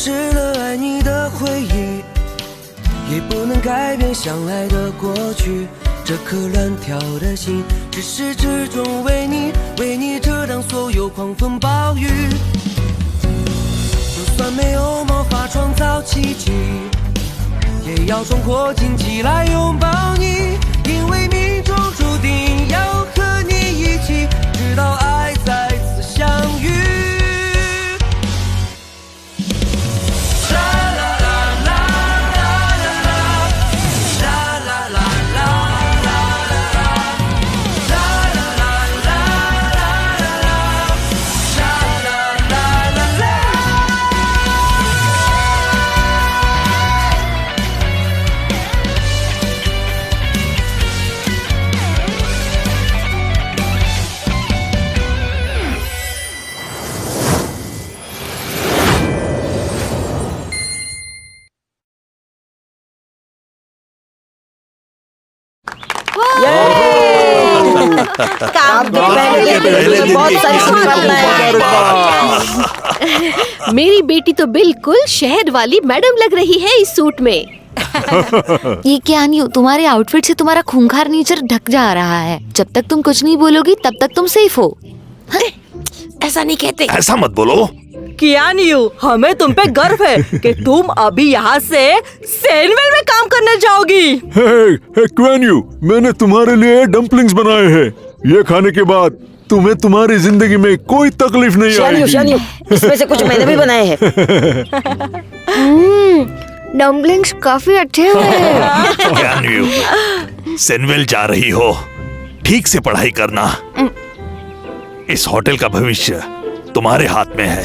失了爱你的回忆，也不能改变相爱的过去。这颗乱跳的心，至始至终为你遮挡所有狂风暴雨。就算没有魔法创造奇迹，也要冲破荆棘来拥抱你，因为命中注定要和你一起，直到爱再次相遇。काम के पहले दिन बहुत सारी शुभकामनाएं। मेरी बेटी तो बिल्कुल शहर वाली मैडम लग रही है इस सूट में। ये क्या नहीं हो, तुम्हारे आउटफिट से तुम्हारा खूंखार नेचर ढक जा रहा है। जब तक तुम कुछ नहीं बोलोगी तब तक तुम सेफ हो। ऐसा नहीं कहते। ऐसा मत बोलो। कियान यू, हमें तुम पे गर्व है कि तुम अभी यहाँ से सैनवेल में काम करने जाओगी। क्वेन यू, मैंने तुम्हारे लिए डम्पलिंग्स बनाए हैं। ये खाने के बाद तुम्हें तुम्हारी जिंदगी में कोई तकलीफ नहीं आएगी। शानियू, इसमें से कुछ मैंने भी बनाए हैं। डम्पलिंग्स काफी अच्छे हैं। सैनवेल जा रही हो, ठीक से पढ़ाई करना। इस होटल का भविष्य तुम्हारे हाथ में है।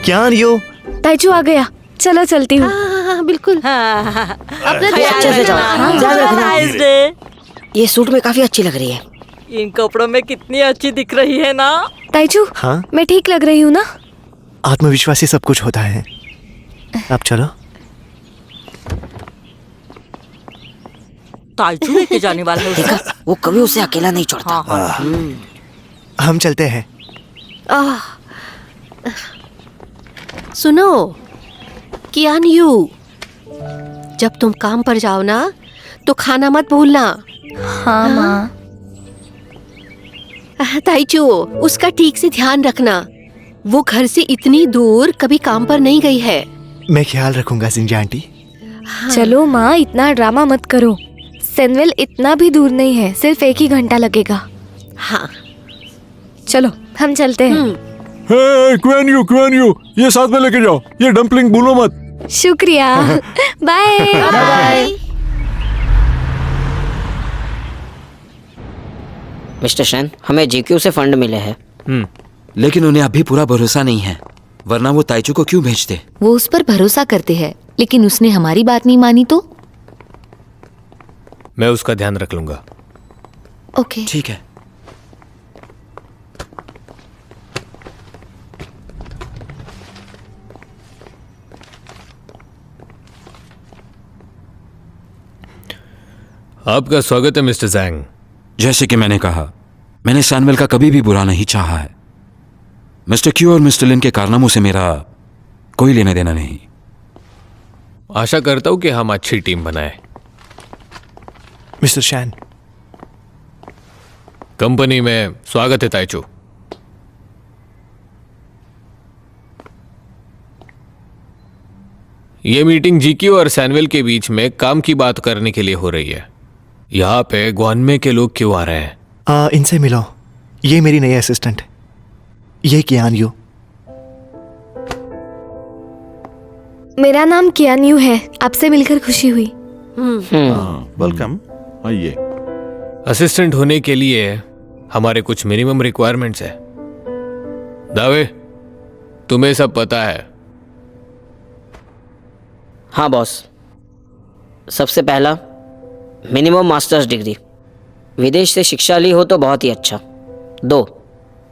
क्या यू? ताइचू आ गया, चलो चलती हूँ। हाँ, बिल्कुल। अपना अच्छे से जाओ। ध्यान रखना। ये सूट में काफी अच्छी लग रही है। इन कपड़ों में कितनी अच्छी दिख रही है ना। ताइचू, हाँ? मैं ठीक लग रही हूँ ना? आत्मविश्वास ही सब कुछ होता है। अब चलो। ताइचू लेके जाने वाला है उसे। वो कभी उसे अकेला नहीं छोड़ता। हम चलते हैं। सुनो कियान यू, जब तुम काम पर जाओ ना तो खाना मत भूलना। हाँ माँ। ताइचू, उसका ठीक से ध्यान रखना। वो घर से इतनी दूर कभी काम पर नहीं गई है। मैं ख्याल रखूंगा जिंजा आंटी। चलो माँ, इतना ड्रामा मत करो। सैनवेल इतना भी दूर नहीं है, सिर्फ 1 ही घंटा लगेगा। हाँ चलो हम चलते हैं। क्वेन यू, ये साथ में लेके जाओ। ये डम्पलिंग भूलो मत। शुक्रिया। Bye bye. मिस्टर शैन, हमें जीक्यू से फंड मिले हैं। लेकिन उन्हें अभी पूरा भरोसा नहीं है, वरना वो ताइचू को क्यों भेजते? वो उस पर भरोसा करते हैं, लेकिन उसने हमारी बात नहीं मानी तो? मैं उसका ध्यान रख लूंगा। ओके। ठीक है। आपका स्वागत है मिस्टर जैंग। जैसे कि मैंने कहा, मैंने सैनवेल का कभी भी बुरा नहीं चाहा है। मिस्टर क्यू और मिस्टर लिन के कारनामों से मेरा कोई लेना देना नहीं। आशा करता हूं कि हम अच्छी टीम बनाए। मिस्टर शैन, कंपनी में स्वागत है ताइचू। ये मीटिंग जीक्यू और सैनवेल के बीच में काम की बात करने के लिए हो रही है। यहाँ पे ग्वानमे के लोग क्यों आ रहे हैं? इनसे मिलो। ये मेरी नई असिस्टेंट, ये कियान यू। मेरा नाम कियान यू है, आपसे मिलकर खुशी हुई। वेलकम। आइए। असिस्टेंट होने के लिए हमारे कुछ मिनिमम रिक्वायरमेंट्स है। दावे, तुम्हें सब पता है? हाँ बॉस। सबसे पहला, मिनिमम मास्टर्स डिग्री। विदेश से शिक्षा ली हो तो बहुत ही अच्छा। 2,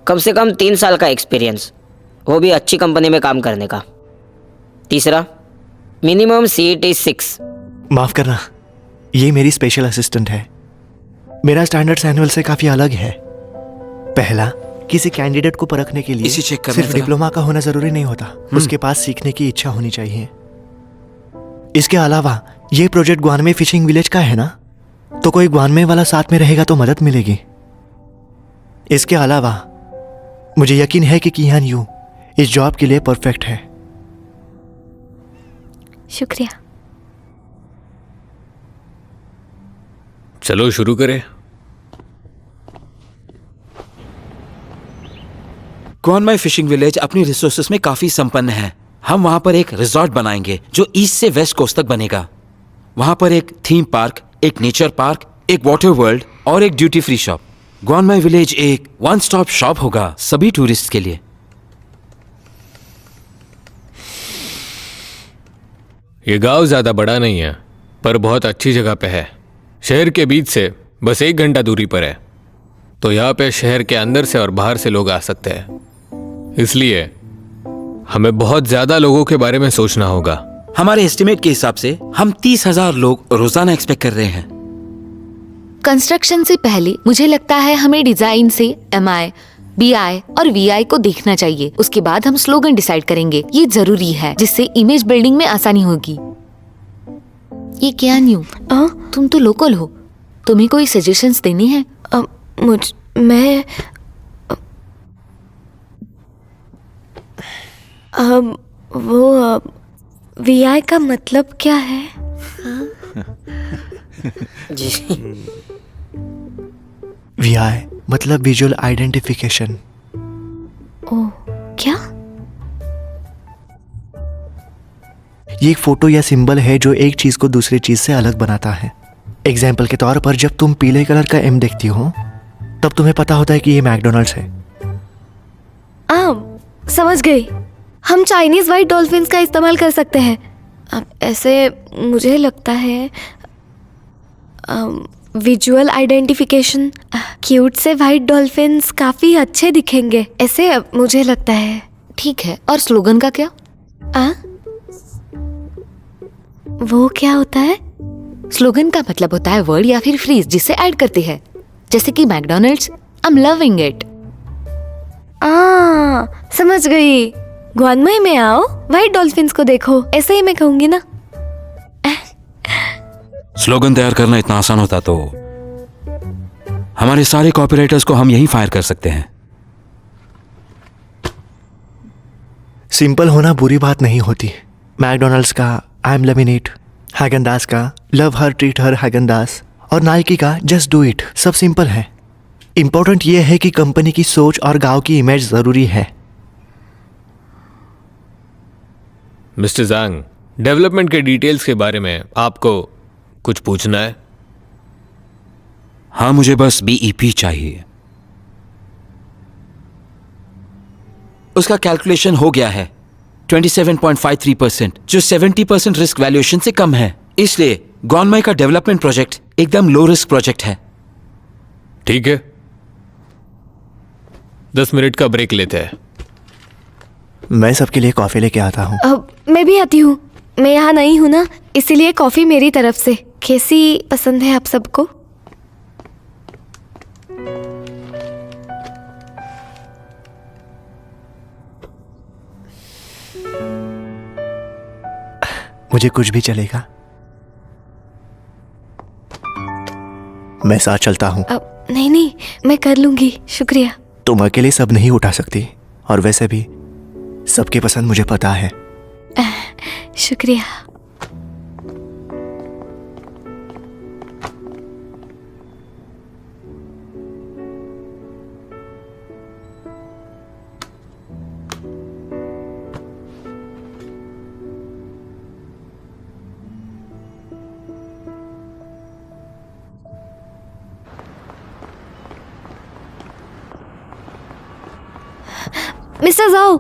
कम से कम 3 साल का एक्सपीरियंस, वो भी अच्छी कंपनी में काम करने का। 3, मिनिमम CET 6। माफ करना, ये मेरी स्पेशल असिस्टेंट है। मेरा स्टैंडर्ड सैनुअल से काफी अलग है। पहला, किसी कैंडिडेट को परखने के लिए इसे चेक करना सिर्फ जरा। डिप्लोमा का होना जरूरी नहीं होता, उसके पास सीखने की इच्छा होनी चाहिए। इसके अलावा ये प्रोजेक्ट ग्वानमे फिशिंग विलेज का है ना, तो कोई ग्वानमे वाला साथ में रहेगा तो मदद मिलेगी। इसके अलावा मुझे यकीन है कि कियान यू इस जॉब के लिए परफेक्ट है। शुक्रिया। चलो शुरू करें। ग्वानमाई फिशिंग विलेज अपनी रिसोर्सेज में काफी संपन्न है। हम वहां पर एक रिजॉर्ट बनाएंगे जो ईस्ट से वेस्ट कोस्ट तक बनेगा। वहां पर एक थीम पार्क, एक नेचर पार्क, एक वाटर वर्ल्ड और एक ड्यूटी फ्री शॉप। ग्वानमाई विलेज एक वन स्टॉप शॉप होगा सभी टूरिस्ट के लिए। ये गांव ज्यादा बड़ा नहीं है, पर बहुत अच्छी जगह पे है। शहर के बीच से बस 1 घंटा दूरी पर है, तो यहाँ पे शहर के अंदर से और बाहर से लोग आ सकते हैं। इसलिए हमें बहुत ज्यादा लोगों के बारे में सोचना होगा। हमारे एस्टिमेट के हिसाब से हम 30,000 लोग रोजाना एक्सपेक्ट कर रहे हैं। कंस्ट्रक्शन से पहले मुझे लगता है हमें डिजाइन से MI, BI और VI को देखना चाहिए। उसके बाद हम स्लोगन डिसाइड करेंगे। ये जरूरी है, जिससे इमेज बिल्डिंग में आसानी होगी। ये क्या न्यू? तुम तो लोकल हो, तुम्हें कोई सजेशंस देनी है? वो VI का मतलब क्या है? जी VI मतलब विजुअल आइडेंटिफिकेशन। ओह, क्या? ये एक फोटो या सिंबल है जो एक चीज को दूसरी चीज से अलग बनाता है। एग्जाम्पल के तौर पर जब तुम पीले कलर का M देखती हो तब तुम्हें पता होता है कि ये मैकडोनल्ड्स है। समझ गई। हम चाइनीज व्हाइट डॉल्फिन्स का इस्तेमाल कर सकते हैं। अब ऐसे मुझे लगता है विजुअल आइडेंटिफिकेशन, क्यूट से व्हाइट डॉल्फिन्स काफी अच्छे दिखेंगे, ऐसे मुझे लगता है। ठीक है, और स्लोगन का क्या? वो क्या होता है? स्लोगन का मतलब होता है वर्ड या फिर फ्रेज जिसे ऐड करते हैं, जैसे कि McDonald's, I am loving it. समझ गई। ग्वानमाई में आओ, व्हाइट डॉल्फिन्स को देखो, ऐसे ही मैं कहूंगी ना। स्लोगन तैयार करना इतना आसान होता तो हमारे सारे कॉपीराइटर्स को हम यहीं फायर कर सकते हैं। सिंपल होना बुरी बात नहीं होती। मैकडोनल्ड्स का I am loving it, Haagen Dazs का लव हर ट्रीट हर हैगन दास और नाइकी का जस्ट डू इट, सब सिंपल है। इंपॉर्टेंट ये है कि कंपनी की सोच और गांव की इमेज जरूरी है। मिस्टर ज़ांग, डेवलपमेंट के डिटेल्स के बारे में आपको कुछ पूछना है? हाँ, मुझे बस BEP चाहिए। उसका कैलकुलेशन हो गया है 27.53%, जो 70% रिस्क वैल्यूएशन से कम है। इसलिए ग्वानमाई का डेवलपमेंट प्रोजेक्ट एकदम लो रिस्क प्रोजेक्ट है। ठीक है, 10 मिनट का ब्रेक लेते हैं। मैं सबके लिए कॉफी लेके आता हूँ। मैं भी आती हूँ। मैं यहाँ नहीं हूँ ना, इसीलिए कॉफी मेरी तरफ से। कैसी पसंद है आप सबको? मुझे कुछ भी चलेगा, मैं साथ चलता हूँ। नहीं, मैं कर लूंगी, शुक्रिया। तुम अकेले सब नहीं उठा सकती, और वैसे भी सबकी पसंद मुझे पता है। शुक्रिया। मिस्टर जाओ,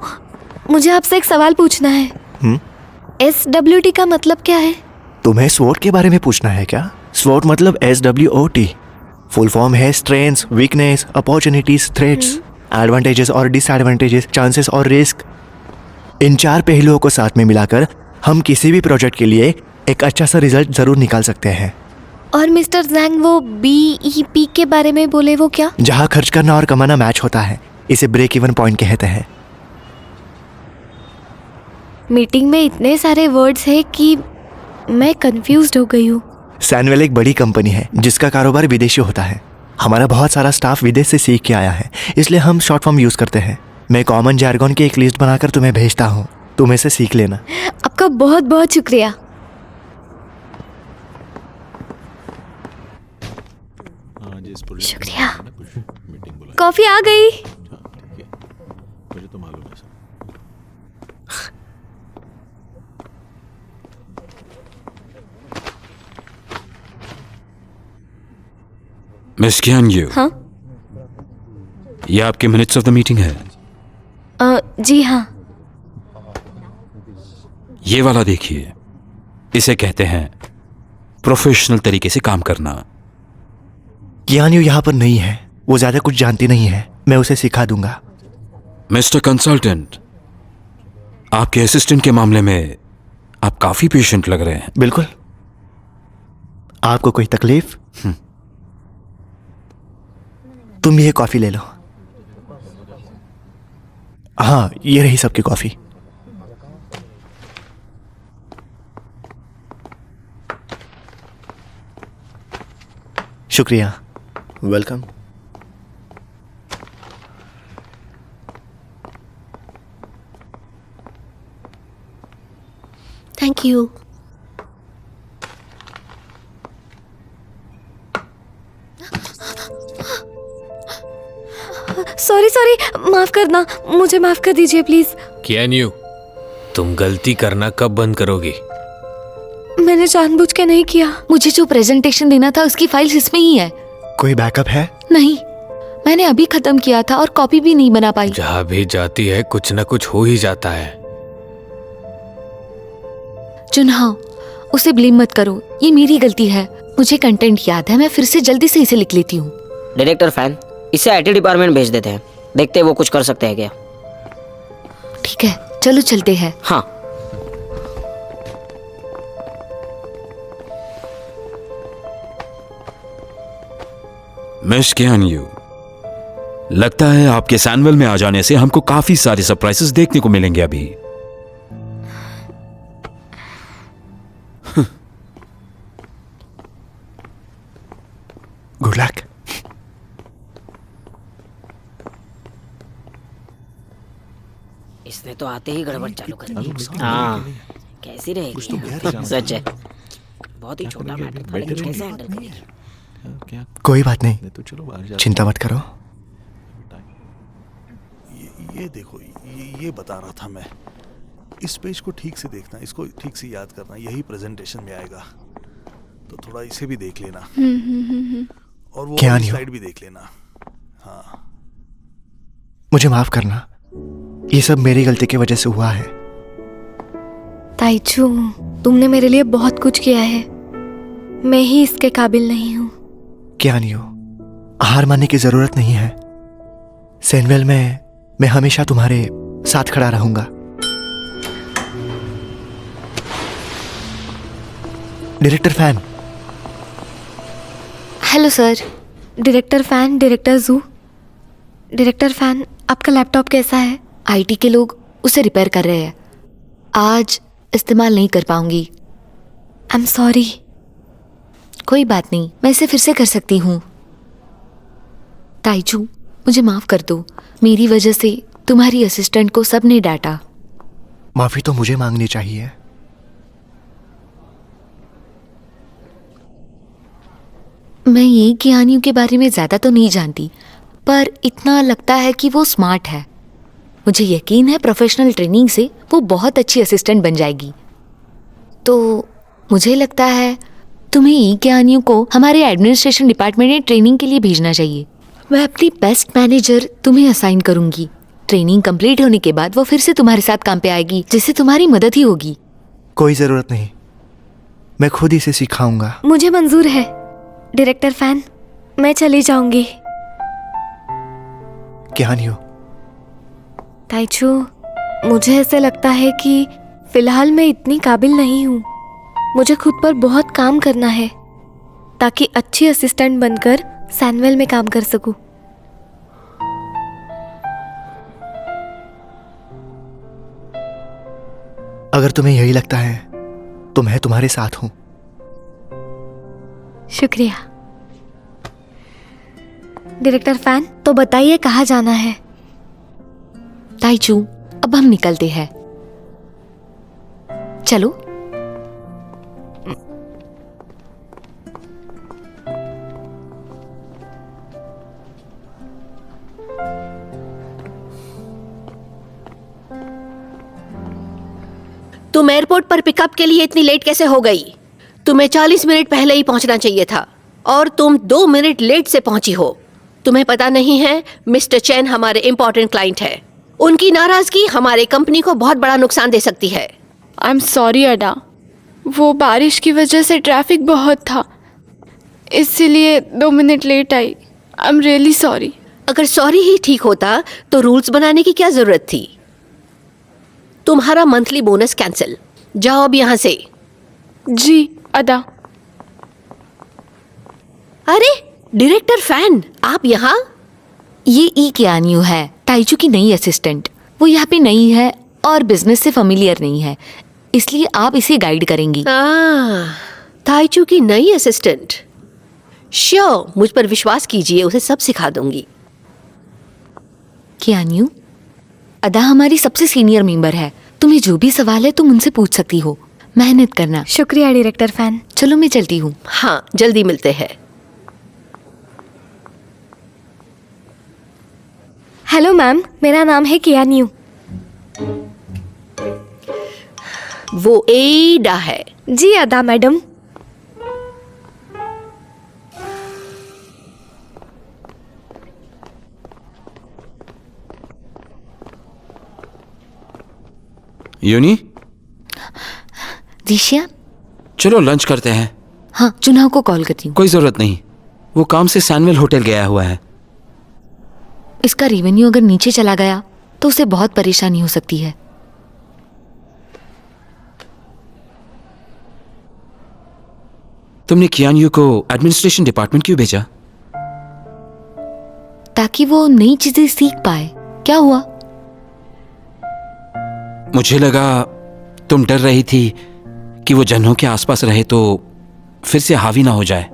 मुझे आपसे एक सवाल पूछना है। SWOT का मतलब क्या है? तुम्हें SWOT के बारे में पूछना है क्या? SWOT मतलब SWOT, फुल फॉर्म है strengths, weakness, opportunities, threats, advantages और डिसएडवांटेजेस, चांसेस और रिस्क। इन 4 पहलुओं को साथ में मिलाकर हम किसी भी प्रोजेक्ट के लिए एक अच्छा सा रिजल्ट जरूर निकाल सकते हैं। और मिस्टर ज़ैंग, वो BEP के बारे में बोले, वो क्या? जहाँ खर्च करना और कमाना मैच होता है। इसे ब्रेक इवन पॉइंट कहते हैं। मीटिंग में इतने सारे वर्ड्स हैं कि मैं कंफ्यूज्ड हो गई हूँ। सैनवेल एक बड़ी कंपनी है जिसका कारोबार विदेशी होता है। हमारा बहुत सारा स्टाफ विदेश से सीख के आया है, इसलिए हम शॉर्ट फॉर्म यूज करते हैं। मैं कॉमन जार्गन की एक लिस्ट बनाकर तुम्हें भेजता हूँ, तुम इसे सीख लेना। आपका बहुत बहुत शुक्रिया। शुक्रिया। कॉफी आ गई। मिस क्यान यू, हाँ? ये आपके मिनट्स ऑफ द मीटिंग है। जी हाँ। ये वाला देखिए, इसे कहते हैं प्रोफेशनल तरीके से काम करना। कियान यू यहाँ पर नहीं है, वो ज्यादा कुछ जानती नहीं है, मैं उसे सिखा दूंगा। मिस्टर कंसल्टेंट, आपके असिस्टेंट के मामले में आप काफी पेशेंट लग रहे हैं। बिल्कुल। आपको कोई तकलीफ? तुम ये कॉफी ले लो। हाँ, ये रही सबकी कॉफी। शुक्रिया। Welcome. Thank you. Sorry sorry, माफ करना, मुझे माफ कर दीजिए प्लीज। कियान यू, तुम गलती करना कब बंद करोगी? मैंने जानबूझ के नहीं किया। मुझे जो प्रेजेंटेशन देना था उसकी फाइल्स इसमें ही है। कोई बैकअप है? नहीं, मैंने अभी खत्म किया था और कॉपी भी नहीं बना पाई। जहाँ भी जाती है कुछ न कुछ हो ही जाता है। चुनाव, उसे ब्लेम मत करो, ये मेरी गलती है। मुझे कंटेंट याद है, मैं फिर से जल्दी से इसे लिख लेती हूँ। डायरेक्टर फैन, इसे आईटी डिपार्टमेंट भेज देते हैं, देखते हैं वो कुछ कर सकते हैं क्या। ठीक है, चलो चलते हैं। हाँ। मिस क्यान यू, लगता है आपके सैनवेल में आ जाने से हमको काफी सारे सरप्राइजेस देखने को मिलेंगे अभी। Good luck. इसने तो आते ही गड़बड़ चालू कर दी। हाँ, कैसी रहेगी? सच है, बहुत ही छोटा मैटर था, लेकिन कैसे हैंडल करेगी? कोई बात नहीं, चिंता मत करो। ये देखो, ये बता रहा था मैं। इस पेज को ठीक से देखना, इसको ठीक से याद करना, यही प्रेजेंटेशन में आएगा। तो थोड़ा इसे भी देख लेना और वो स्लाइड भी देख लेना। हाँ, मुझे माफ करना, ये सब मेरी गलती की वजह से हुआ है। ताइचू, तुमने मेरे लिए बहुत कुछ किया है, मैं ही इसके काबिल नहीं हूँ। क्या नहीं हो, हार मानने की जरूरत नहीं है। सैनवेल में मैं हमेशा तुम्हारे साथ खड़ा रहूंगा। Director fan. Hello sir. Director fan, director जू। डायरेक्टर फैन, आपका लैपटॉप कैसा है? आईटी के लोग उसे रिपेयर कर रहे हैं, आज इस्तेमाल नहीं कर पाऊंगी। I am sorry. कोई बात नहीं, मैं इसे फिर से कर सकती हूँ। ताइचू, मुझे माफ कर दो, मेरी वजह से तुम्हारी असिस्टेंट को सबने डांटा। माफी तो मुझे मांगनी चाहिए। मैं ये कियान यू के बारे में ज्यादा तो नहीं जानती, पर इतना लगता है कि वो स्मार्ट है। मुझे यकीन है प्रोफेशनल ट्रेनिंग से वो बहुत अच्छी असिस्टेंट बन जाएगी। तो मुझे लगता है तुम्हें ई कियान यू को हमारे एडमिनिस्ट्रेशन डिपार्टमेंट में ट्रेनिंग के लिए भेजना चाहिए। मैं अपनी बेस्ट मैनेजर तुम्हें असाइन करूंगी। ट्रेनिंग कंप्लीट होने के बाद वो फिर से तुम्हारे साथ काम पे आएगी, जिससे तुम्हारी मदद ही होगी। कोई जरूरत नहीं, मैं खुद इसे सिखाऊंगा। मुझे मंजूर है डायरेक्टर फैन, मैं चली जाऊंगी। क्या नहीं हो ताइचू, मुझे ऐसे लगता है कि फिलहाल मैं इतनी काबिल नहीं हूँ। मुझे खुद पर बहुत काम करना है ताकि अच्छी असिस्टेंट बनकर सैनवेल में काम कर सकूं। अगर तुम्हें यही लगता है तो मैं तुम्हारे साथ हूं। शुक्रिया। डायरेक्टर फैन, तो बताइए कहाँ जाना है? ताइचू, अब हम निकलते हैं। चलो। तुम एयरपोर्ट पर पिकअप के लिए इतनी लेट कैसे हो गई? तुम्हें 40 मिनट पहले ही पहुंचना चाहिए था और तुम 2 मिनट लेट से पहुंची हो। तुम्हें पता नहीं है, मिस्टर चैन हमारे इम्पोर्टेंट क्लाइंट है। उनकी नाराजगी हमारे कंपनी को बहुत बड़ा नुकसान दे सकती है। आई एम सॉरी अडा, वो बारिश की वजह से ट्रैफिक बहुत था, इसीलिए 2 मिनट लेट आई। I am really sorry. अगर सॉरी ही ठीक होता तो रूल्स बनाने की क्या जरूरत थी? तुम्हारा मंथली बोनस कैंसिल। जाओ अब यहाँ से। जी अदा। अरे डायरेक्टर फैन, आप यहाँ? ये ई कियान्यू है, ताइचू की नई असिस्टेंट। वो यहाँ पे नई है और बिजनेस से फेमिलियर नहीं है, इसलिए आप इसे गाइड करेंगी। ताइचू की नई असिस्टेंट? श्योर, मुझ पर विश्वास कीजिए, उसे सब सिखा दूंगी। कियान्यू, अदा हमारी सबसे सीनियर मेंबर है। तुम्हें जो भी सवाल है तुम उनसे पूछ सकती हो। मेहनत करना। शुक्रिया डायरेक्टर फैन। चलो मैं चलती हूँ। हाँ, जल्दी मिलते हैं। हेलो मैम, मेरा नाम है कियान्यू। वो एडा है। जी अदा मैडम। यूनी, जिशिया, चलो लंच करते हैं। हाँ, चुनाव को कॉल करती हूँ। कोई जरूरत नहीं, वो काम से सैनवेल होटल गया हुआ है। इसका रेवेन्यू अगर नीचे चला गया तो उसे बहुत परेशानी हो सकती है। तुमने कियान्यू को एडमिनिस्ट्रेशन डिपार्टमेंट क्यों भेजा? ताकि वो नई चीजें सीख पाए। क्या हुआ? मुझे लगा तुम डर रही थी कि वो जन्नों के आसपास रहे तो फिर से हावी ना हो जाए।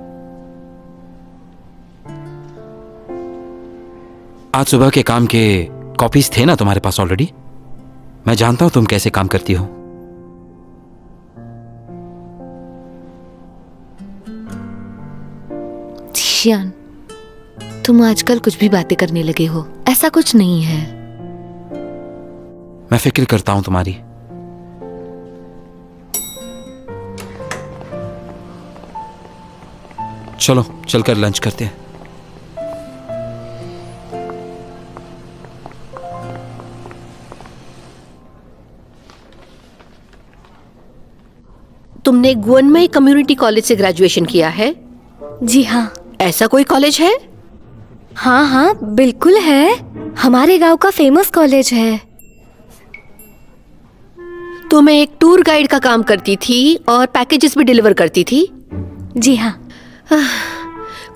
आज सुबह के काम के कॉपीज थे ना तुम्हारे पास ऑलरेडी? मैं जानता हूं तुम कैसे काम करती हो। जिशियान, तुम आजकल कुछ भी बातें करने लगे हो। ऐसा कुछ नहीं है। मैं फिक्र करता हूं तुम्हारी। चलो चलकर लंच करते हैं। तुमने गुअनमेई कम्युनिटी कॉलेज से ग्रेजुएशन किया है? जी हाँ। ऐसा कोई कॉलेज है? हाँ हाँ बिल्कुल है, हमारे गांव का फेमस कॉलेज है। तो मैं एक टूर गाइड का काम करती थी और पैकेजेस भी डिलीवर करती थी। जी हाँ।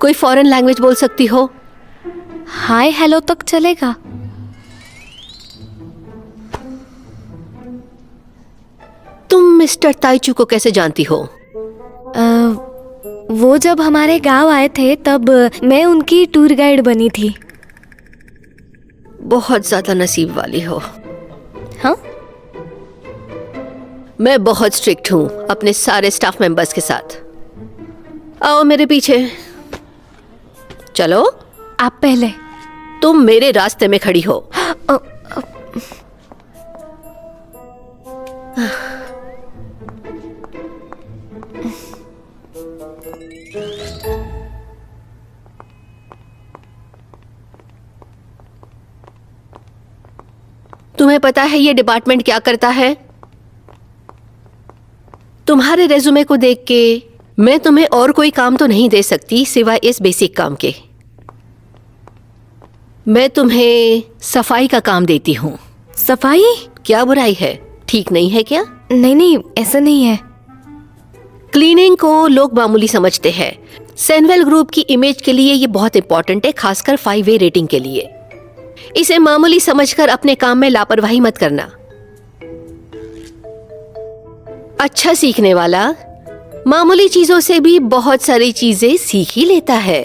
कोई फॉरेन लैंग्वेज बोल सकती हो? हाय हेलो तक चलेगा। तुम मिस्टर ताइचू को कैसे जानती हो? वो जब हमारे गांव आए थे तब मैं उनकी टूर गाइड बनी थी। बहुत ज्यादा नसीब वाली हो। हाँ? मैं बहुत स्ट्रिक्ट हूँ अपने सारे स्टाफ मेंबर्स के साथ। आओ मेरे पीछे। चलो। आप पहले। तुम मेरे रास्ते में खड़ी हो। तुम्हें पता है ये डिपार्टमेंट क्या करता है? तुम्हारे रेज्यूमे को देख के मैं तुम्हें और कोई काम तो नहीं दे सकती सिवाय इस बेसिक काम के। मैं तुम्हें सफाई का काम देती हूँ। सफाई? क्या बुराई है? ठीक नहीं है क्या? नहीं नहीं, ऐसा नहीं है। क्लीनिंग को लोग मामूली समझते हैं। सैनवेल ग्रुप की इमेज के लिए ये बहुत इंपॉर्टेंट है, खासकर 5A रेटिंग के लिए। इसे मामूली समझकर अपने काम में लापरवाही मत करना। अच्छा सीखने वाला मामूली चीजों से भी बहुत सारी चीजें सीख ही लेता है।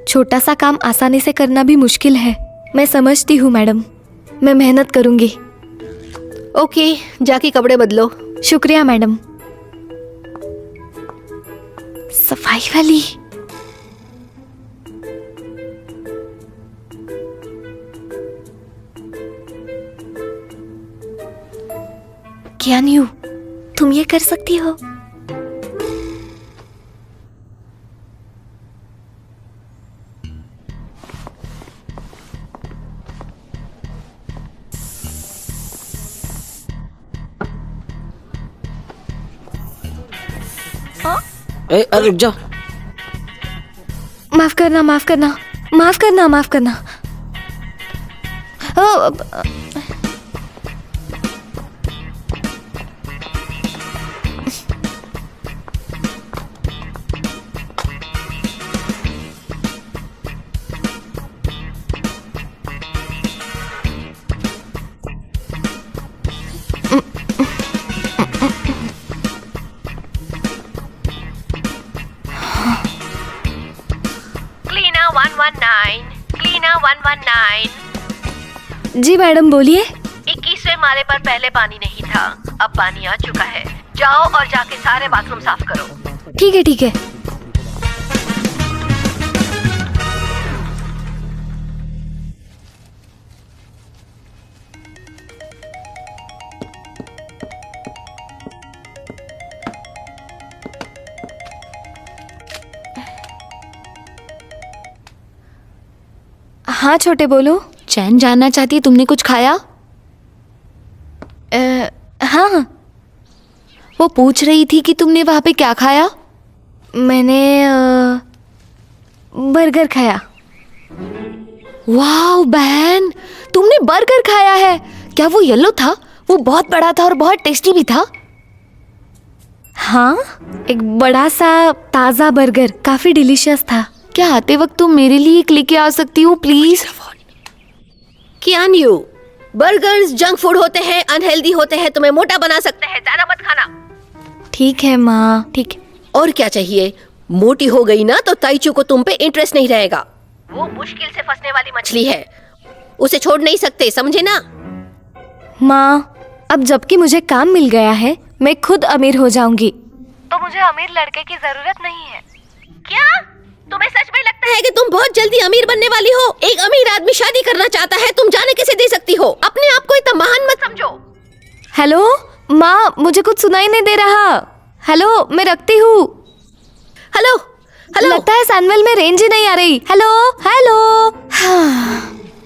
छोटा सा काम आसानी से करना भी मुश्किल है। मैं समझती हूँ मैडम, मैं मेहनत करूंगी। ओके, जाके कपड़े बदलो। शुक्रिया मैडम। सफाई वाली क्या न्यू, तुम ये कर सकती हो? रुक जा। माफ करना, माफ करना, माफ करना, माफ करना। क्लीना 119। जी मैडम बोलिए। 21वें माले पर पहले पानी नहीं था, अब पानी आ चुका है। जाओ और जाके सारे बाथरूम साफ करो। ठीक है, ठीक है। हाँ छोटे बोलो। चैन जानना चाहती है तुमने कुछ खाया? हाँ। वो पूछ रही थी कि तुमने वहां पे क्या खाया। मैंने बर्गर खाया। वाह बहन, तुमने बर्गर खाया है? क्या वो येलो था? वो बहुत बड़ा था और बहुत टेस्टी भी था। हाँ, एक बड़ा सा ताज़ा बर्गर, काफी डिलीशियस था। क्या आते वक्त तुम मेरे लिए एक लेके आ सकती हो प्लीज? क्या न्यू, बर्गर्स जंक फूड होते हैं, अनहेल्दी होते हैं, तुम्हें मोटा बना सकते हैं, ज्यादा मत खाना। ठीक है माँ, ठीक है। और क्या चाहिए? मोटी हो गई ना तो ताइचू को तुम पे इंटरेस्ट नहीं रहेगा। वो मुश्किल से फंसने वाली मछली है, उसे छोड़ नहीं सकते, समझे ना? माँ, अब जबकि मुझे काम मिल गया है, मैं खुद अमीर हो जाऊंगी, तो मुझे अमीर लड़के की जरूरत नहीं है। क्या तुम्हें सच में लगता है कि तुम बहुत जल्दी अमीर बनने वाली हो? एक अमीर आदमी शादी करना चाहता है, तुम जाने कैसे दे सकती हो? अपने आप को इतना महान मत समझो। हेलो माँ, मुझे कुछ सुनाई नहीं दे रहा। हेलो, मैं रखती हूँ। हेलो हेलो, लगता है सैनवेल में रेंज ही नहीं आ रही। Hello hello.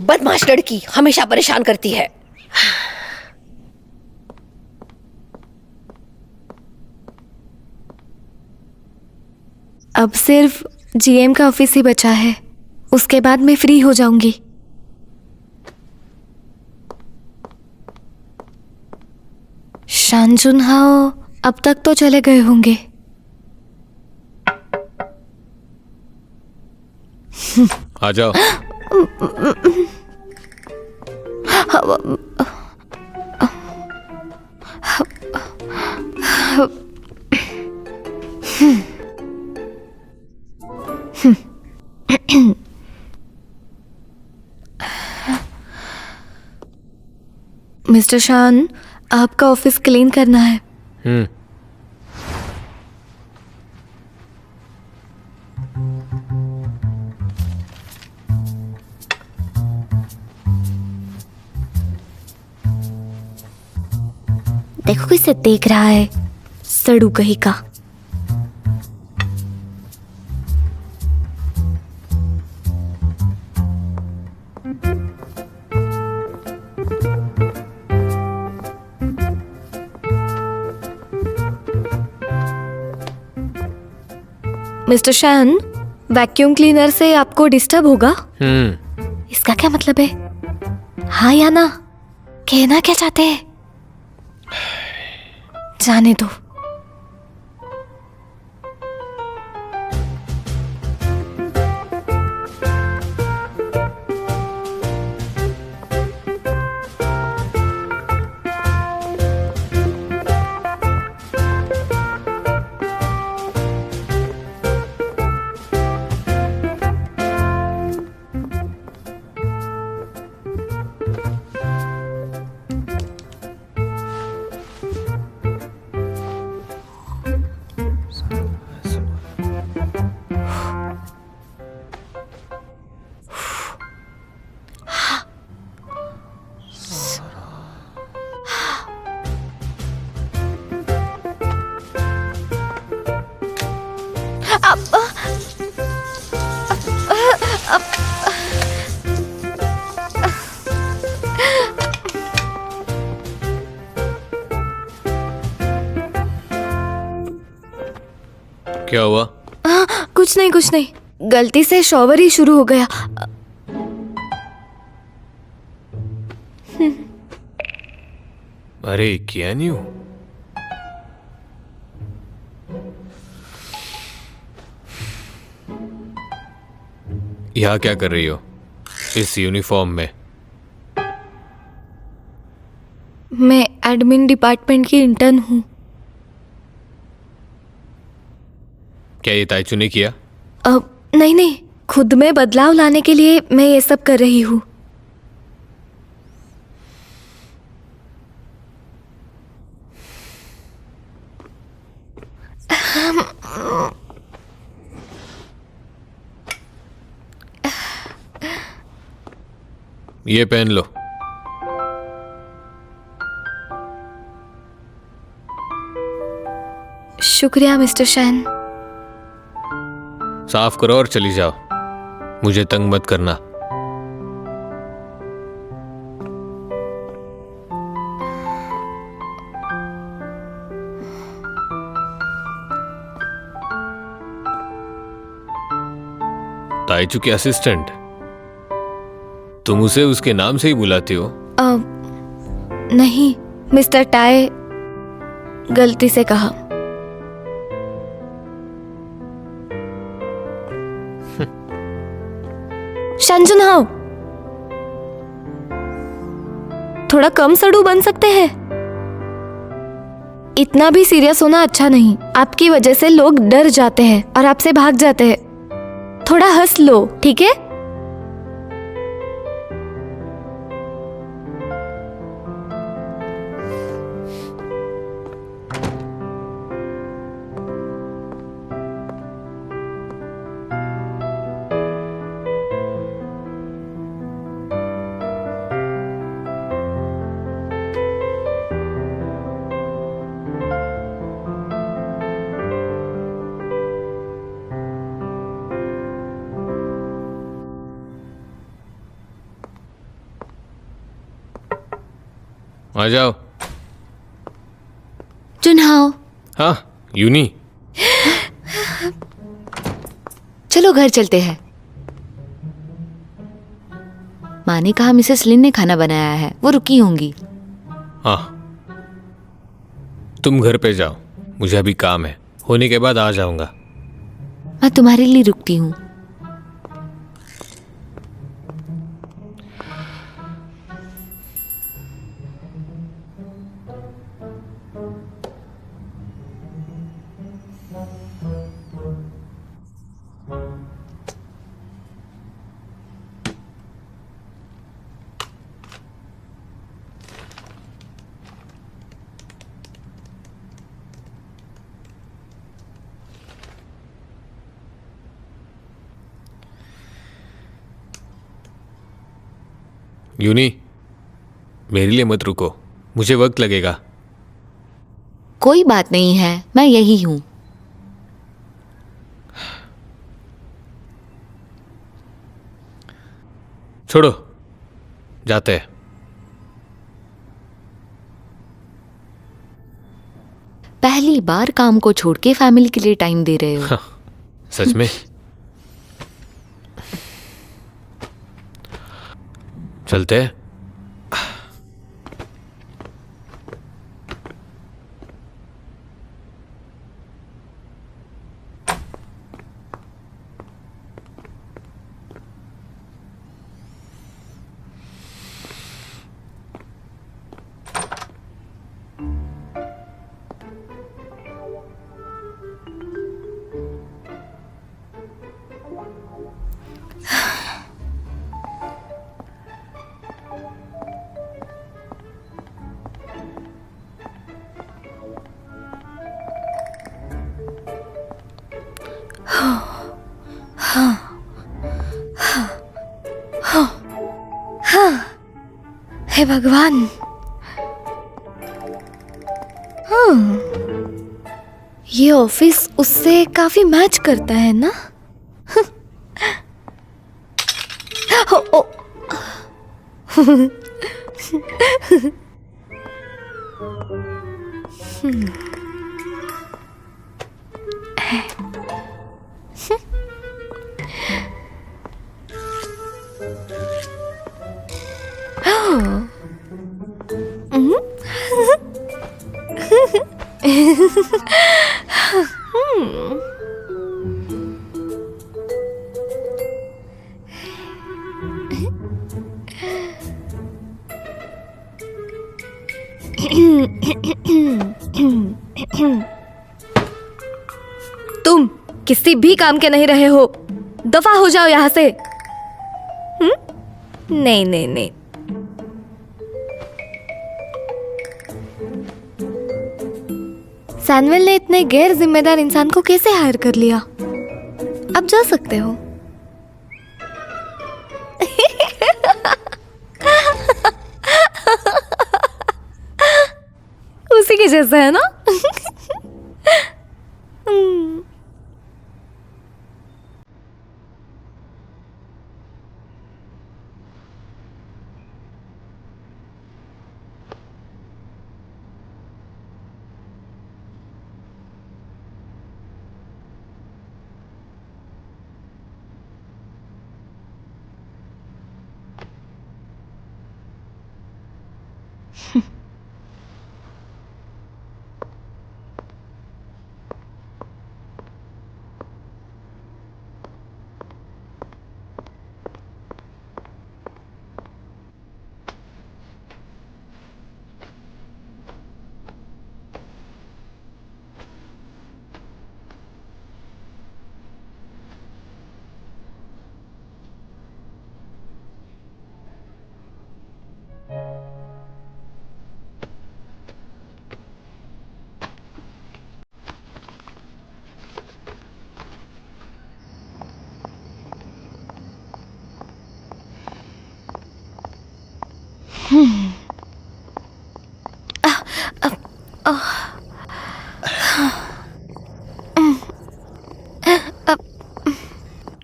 बदमाश लड़की हमेशा परेशान करती है। अब सिर्फ जीएम का ऑफिस ही बचा है, उसके बाद मैं फ्री हो जाऊंगी। शान जुन हाओ अब तक तो चले गए होंगे। आ जाओ। मिस्टर शान, आपका ऑफिस क्लीन करना है। देखो किसे देख रहा है, सड़ू कहीं का। मिस्टर शान, वैक्यूम क्लीनर से आपको डिस्टर्ब होगा? इसका क्या मतलब है? हाँ या ना? कहना क्या चाहते हैं? जाने दो। क्या हुआ? कुछ नहीं कुछ नहीं, गलती से शॉवर ही शुरू हो गया। अरे कैन यू? यहाँ क्या कर रही हो इस यूनिफॉर्म में? मैं एडमिन डिपार्टमेंट की इंटर्न हूँ। क्या ये ताइचू ने किया? अब नहीं नहीं, खुद में बदलाव लाने के लिए मैं ये सब कर रही हूँ। ये पहन लो। शुक्रिया मिस्टर शैन। साफ करो और चली जाओ, मुझे तंग मत करना। ताइचू के असिस्टेंट, तुम उसे उसके नाम से ही बुलाती हो? नहीं, मिस्टर टाई गलती से कहा। शंजुन हाओ, थोड़ा कम सड़ू बन सकते हैं? इतना भी सीरियस होना अच्छा नहीं। आपकी वजह से लोग डर जाते हैं और आपसे भाग जाते हैं। थोड़ा हंस लो, ठीक है? आ जाओ। जुनहाओ। हाँ यूनी, चलो घर चलते हैं। माँ ने कहा मिसेस लिन ने खाना बनाया है, वो रुकी होंगी। हाँ तुम घर पे जाओ, मुझे अभी काम है, होने के बाद आ जाऊंगा। मैं तुम्हारे लिए रुकती हूँ। यूनी, मेरे लिए मत रुको, मुझे वक्त लगेगा। कोई बात नहीं है, मैं यही हूं। छोड़ो, जाते हैं। पहली बार काम को छोड़ के फैमिली के लिए टाइम दे रहे हो। हाँ, सच में। चलते हैं। हे भगवान। हाँ, ये ऑफिस उससे काफी मैच करता है ना? ओ, तुम किसी भी काम के नहीं रहे हो, दफा हो जाओ यहाँ से। नहीं नहीं नहीं, सैमुअल ने इतने गैर जिम्मेदार इंसान को कैसे हायर कर लिया? अब जा सकते हो। उसी के जैसा है ना?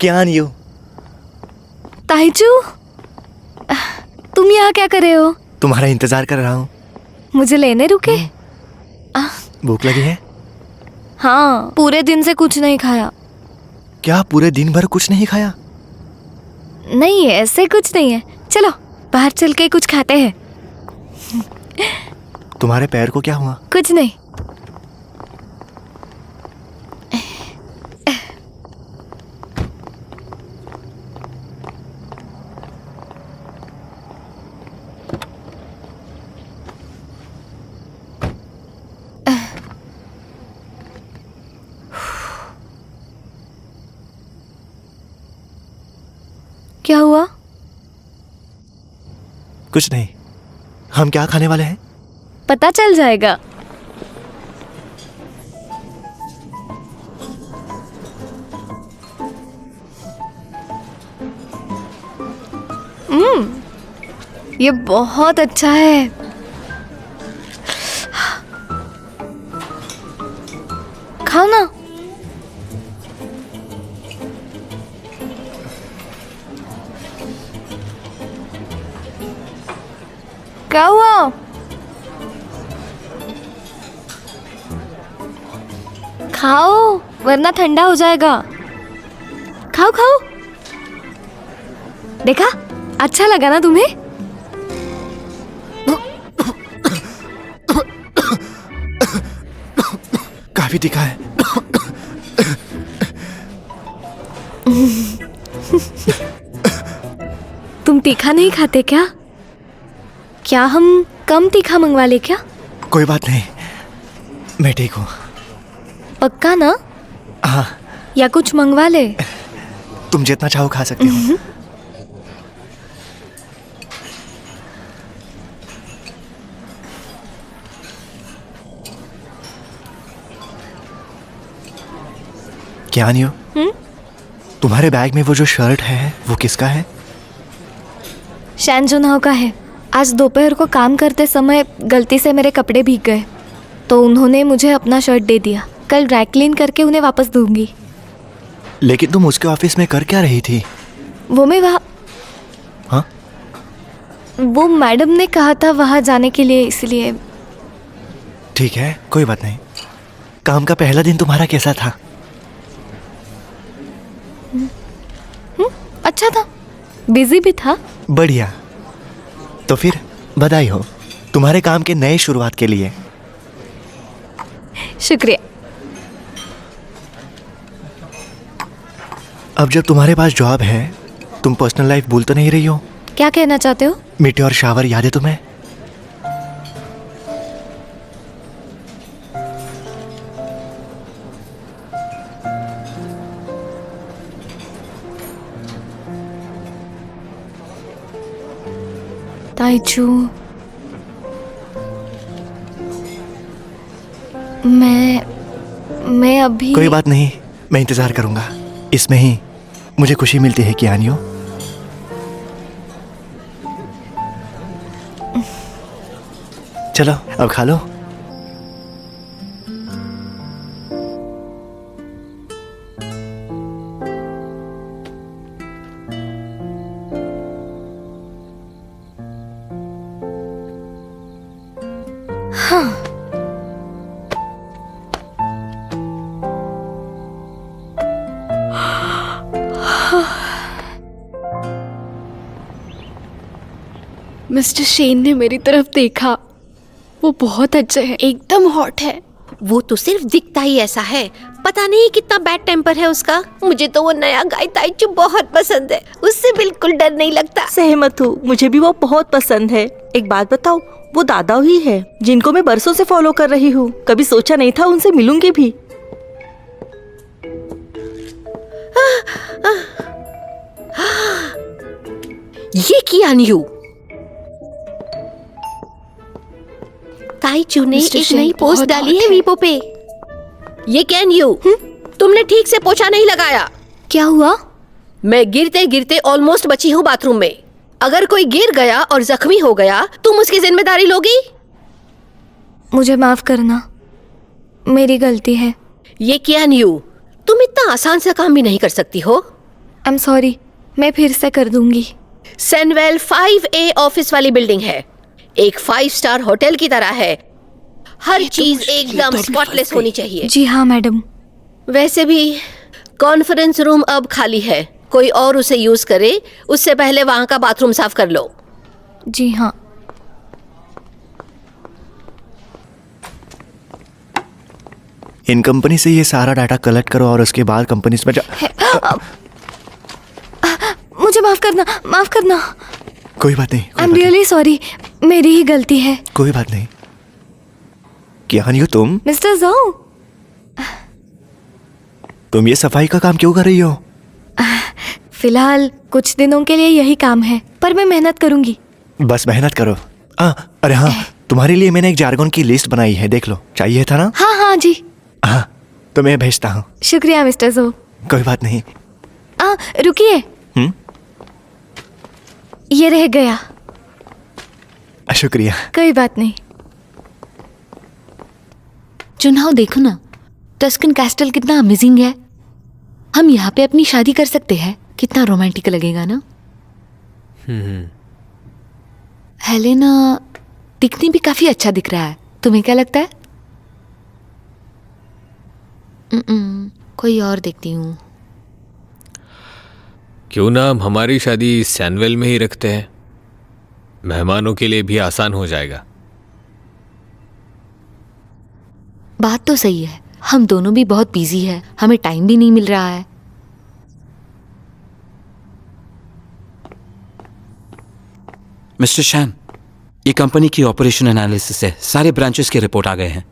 क्या यू? ताइचू, तुम यहाँ क्या कर रहे हो? तुम्हारा इंतजार कर रहा हूँ। मुझे लेने रुके? भूख लगी है? हाँ, पूरे दिन से कुछ नहीं खाया। क्या पूरे दिन भर कुछ नहीं खाया? नहीं, ऐसे कुछ नहीं है। चलो बाहर चल के कुछ खाते हैं। तुम्हारे पैर को क्या हुआ? कुछ नहीं। क्या हुआ? कुछ नहीं। हम क्या खाने वाले हैं? पता चल जाएगा। ये बहुत अच्छा है। खाओ ना। क्या हुआ? खाओ वरना ठंडा हो जाएगा। खाओ खाओ। देखा, अच्छा लगा ना तुम्हें? काफी तीखा है। तुम तीखा नहीं खाते क्या? क्या हम कम तीखा मंगवा ले क्या? कोई बात नहीं, मैं ठीक हूँ। पक्का ना? हाँ। या कुछ मंगवा ले? तुम जितना चाहो खा सकते हो। क्या नहीं हो? तुम्हारे बैग में वो जो शर्ट है वो किसका है? शैन जुनहाओ का है। आज दोपहर को काम करते समय गलती से मेरे कपड़े भीग गए तो उन्होंने मुझे अपना शर्ट दे दिया। कल ड्राई क्लीन करके उन्हें वापस दूंगी। लेकिन तुम उसके ऑफिस में कर क्या रही थी? वो मैं वहाँ वो मैडम ने कहा था वहाँ जाने के लिए, इसलिए। ठीक है, कोई बात नहीं। काम का पहला दिन तुम्हारा कैसा था? अच्छा था, बिजी भी था। बढ़िया। तो फिर बधाई हो तुम्हारे काम के नए शुरुआत के लिए। शुक्रिया। अब जब तुम्हारे पास जॉब है, तुम पर्सनल लाइफ भूल तो नहीं रही हो? क्या कहना चाहते हो? मीटियोर शावर याद है तुम्हें? ताइचू, मैं अभी। कोई बात नहीं, मैं इंतजार करूंगा। इसमें ही मुझे खुशी मिलती है कि आनियो। चलो अब खा लो। मिस्टर शेन ने मेरी तरफ देखा। वो बहुत अच्छे हैं, एकदम हॉट है। वो तो सिर्फ दिखता ही ऐसा है, पता नहीं कितना बैड टेम्पर है उसका। मुझे तो वो नया गाय ताइचू बहुत पसंद है, उससे बिल्कुल डर नहीं लगता। सहमत हूँ, मुझे भी वो बहुत पसंद है। एक बात बताओ, वो दादा ही है जिनको मैं बरसों से फॉलो कर रही हूँ। कभी सोचा नहीं था उनसे मिलूंगी भी। ये किया न्यू। ताइचू ने एक नई पोस्ट डाली है वीपो पे। ये कैन यू, तुमने ठीक से पोछा नहीं लगाया। क्या हुआ? मैं गिरते गिरते ऑलमोस्ट बची हूँ बाथरूम में। अगर कोई गिर गया और जख्मी हो गया, तुम उसकी जिम्मेदारी लोगी? मुझे माफ करना, मेरी गलती है। ये कैन यू, तुम इतना आसान सा काम भी नहीं कर सकती हो। आई एम सॉरी, मैं फिर से कर दूंगी। सनवेल 5A ऑफिस वाली बिल्डिंग है, एक 5 स्टार होटल की तरह है। हर चीज एकदम स्पॉटलेस होनी चाहिए। जी हाँ मैडम। वैसे भी कॉन्फ्रेंस रूम अब खाली है, कोई और उसे यूज करे उससे पहले वहां का बाथरूम साफ कर लो। जी हाँ। इन कंपनी से ये सारा डाटा कलेक्ट करो और उसके बाद कंपनीज में मुझे माफ करना, माफ करना। कोई बात नहीं। आई एम रियली सॉरी, मेरी ही गलती है। कोई बात नहीं। क्या हानियो, मिस्टर ज़ो, तुम ये सफाई का काम क्यों कर रही हो? फिलहाल कुछ दिनों के लिए यही काम है, पर मैं मेहनत करूंगी। बस मेहनत करो। अरे हाँ, तुम्हारे लिए मैंने एक जार्गन की लिस्ट बनाई है, देख लो। चाहिए था ना? हाँ हाँ जी। हाँ, तो मैं भेजता हूँ। शुक्रिया मिस्टर ज़ो। कोई बात नहीं। रुकिए, ये रह गया। शुक्रिया। कोई बात नहीं। चुनाव देखो ना, टस्कन कैस्टल कितना अमेजिंग है। हम यहाँ पे अपनी शादी कर सकते हैं, कितना रोमांटिक लगेगा ना। हेलेना दिखने भी काफी अच्छा दिख रहा है, तुम्हें क्या लगता है? कोई और देखती हूँ। क्यों ना हम हमारी शादी सैनवेल में ही रखते हैं, मेहमानों के लिए भी आसान हो जाएगा। बात तो सही है, हम दोनों भी बहुत बिजी है, हमें टाइम भी नहीं मिल रहा है। मिस्टर शैन, ये कंपनी की ऑपरेशन एनालिसिस है, सारे ब्रांचेस के रिपोर्ट आ गए हैं,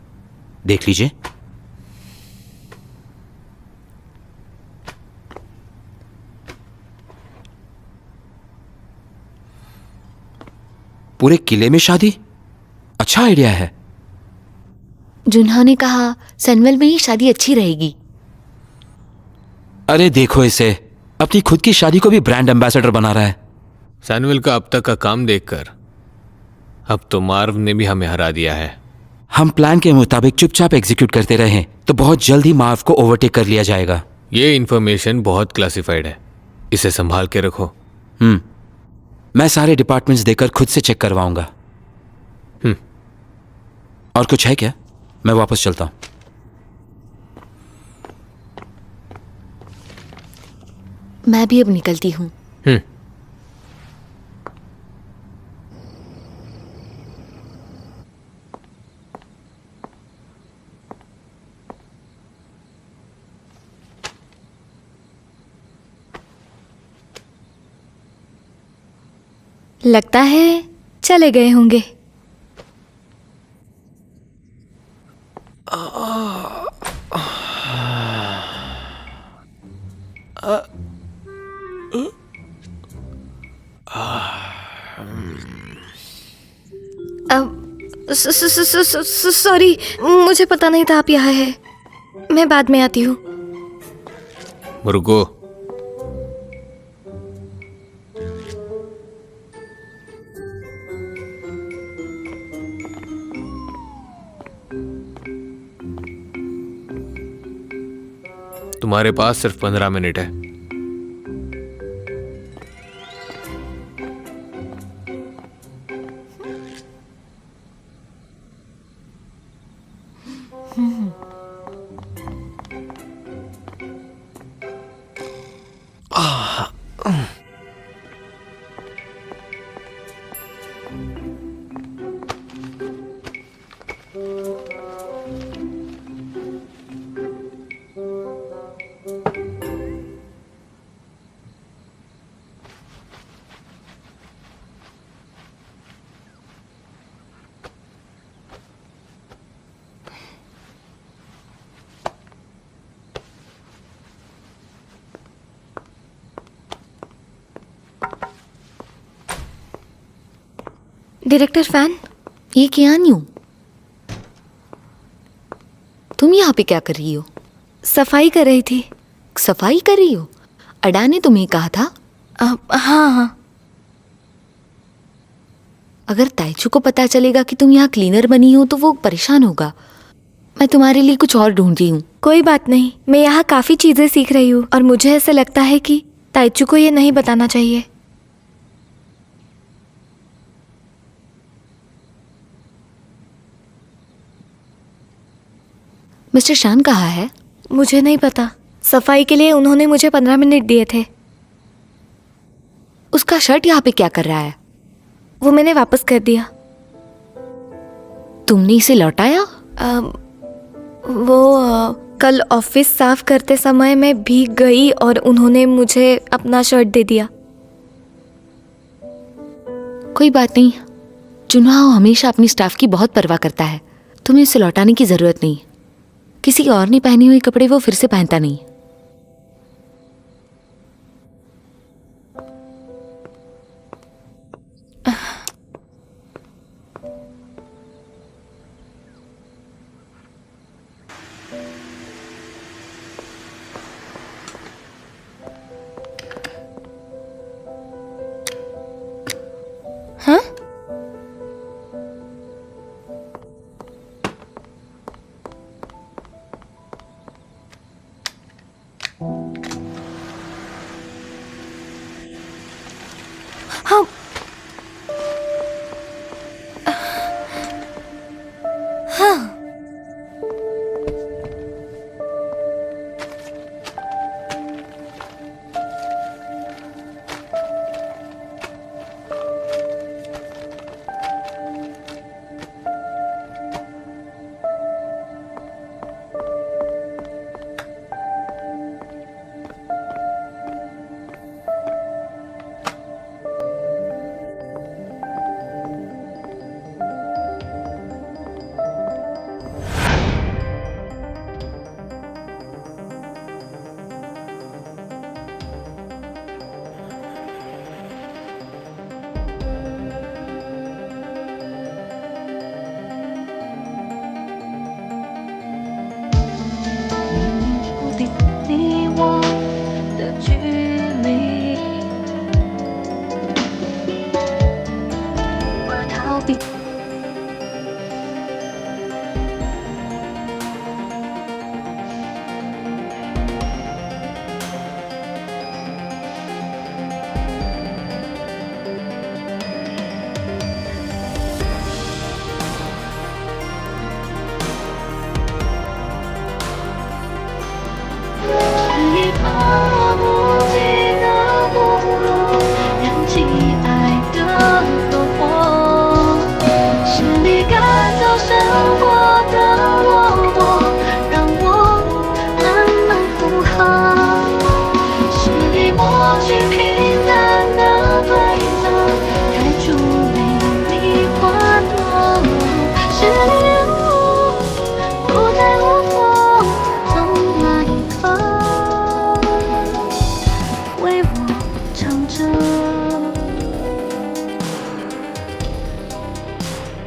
देख लीजिए। पूरे किले में शादी, अच्छा आइडिया है। जुन्हा ने कहा सनवेल में ही शादी अच्छी रहेगी। अरे देखो इसे, अपनी खुद की शादी को भी ब्रांड एम्बेसडर बना रहा है। सैनवेल का अब तक का काम देखकर अब तो मार्व ने भी हमें हरा दिया है। हम प्लान के मुताबिक चुपचाप एग्जीक्यूट करते रहें तो बहुत जल्द ही मार्व को ओवरटेक कर लिया जाएगा। ये इन्फॉर्मेशन बहुत क्लासिफाइड है, इसे संभाल के रखो। मैं सारे डिपार्टमेंट्स देकर खुद से चेक करवाऊंगा। और कुछ है क्या? मैं वापस चलता हूं। मैं भी अब निकलती हूँ। लगता है चले गए होंगे। सॉरी, मुझे पता नहीं था आप यहाँ है। मैं बाद में आती हूँ। रुको। तुम्हारे पास सिर्फ 15 मिनट है। डायरेक्टर फैन, ये क्या न्यू? तुम यहाँ पे क्या कर रही हो? सफाई कर रही थी। सफाई कर रही हो? अडा ने तुम्हें कहा था? हाँ। अगर ताइचू को पता चलेगा कि तुम यहाँ क्लीनर बनी हो तो वो परेशान होगा। मैं तुम्हारे लिए कुछ और ढूंढ रही हूँ। कोई बात नहीं, मैं यहाँ काफी चीजें सीख रही हूँ और मुझे ऐसा लगता है कि ताइचू को ये नहीं बताना चाहिए। मिस्टर शान कहाँ है? मुझे नहीं पता। सफाई के लिए उन्होंने मुझे 15 मिनट दिए थे। उसका शर्ट यहाँ पे क्या कर रहा है? वो मैंने वापस कर दिया। तुमने इसे लौटाया? कल ऑफिस साफ करते समय मैं भीग गई और उन्होंने मुझे अपना शर्ट दे दिया। कोई बात नहीं, चुनाव हमेशा अपनी स्टाफ की बहुत परवाह करता है। तुम्हें इसे लौटाने की जरूरत नहीं। किसी और ने पहने हुए कपड़े वो फिर से पहनता नहीं। हाँ? हाँ। हाँ।逃避。